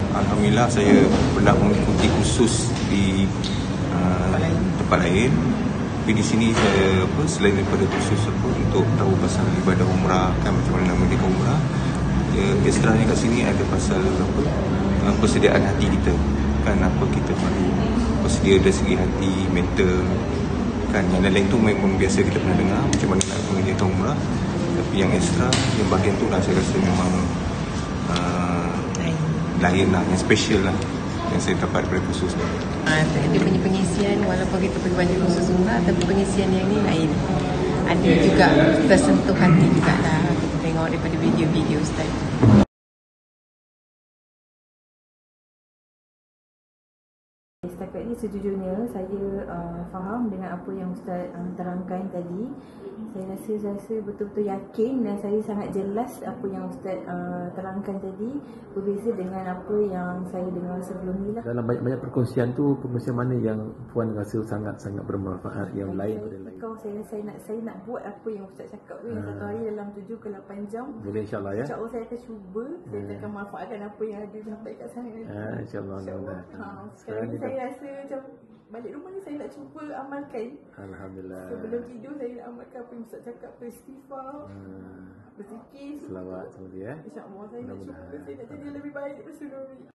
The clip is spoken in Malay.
Alhamdulillah saya pernah mengikuti kursus di tempat lain. Tapi di sini saya selain daripada kursus untuk tahu pasal ibadah umrah, kan macam mana mendirikan umrah, extranya kat sini ada pasal persediaan hati kita, kan apa kita perlu bersedia dari segi hati, mental, kan yang lain tu memang biasa kita pernah dengar macam mana nak mendirikan umrah. Tapi yang ekstra, yang bahagian tu lah saya rasa memang lain lah, yang special lah yang saya dapat daripada kursus ni. Dia punya pengisian, walaupun kita pergi belajar khusus umrah, tapi pengisian yang ni lain. Ada juga tersentuh hati juga lah kita tengok daripada video-video Ustaz. Setakat ini sejujurnya saya faham dengan apa yang Ustaz terangkan tadi. Saya rasa betul-betul yakin dan saya sangat jelas apa yang Ustaz terangkan tadi berbeza dengan apa yang saya dengar sebelum ni lah. Dalam banyak-banyak perkongsian tu, perkongsian mana yang Puan rasa sangat-sangat bermanfaat, yang lain pada lain? Saya nak buat apa yang Ustaz cakap tu, yang satu hari dalam 7 ke 8 jam. Boleh, insyaAllah ya. InsyaAllah saya akan cuba. Saya akan manfaatkan apa yang ada sampai kat sana. InsyaAllah. Sekarang ni saya rasa macam balik rumah ni saya nak cuba amalkan. Alhamdulillah. Sebelum tidur saya nak amalkan apa yang Ustaz cakap, beristighfar, berzikir, selawat semua dia. InsyaAllah saya nak cuba, saya nak jadi lebih baik daripada sebelum ni.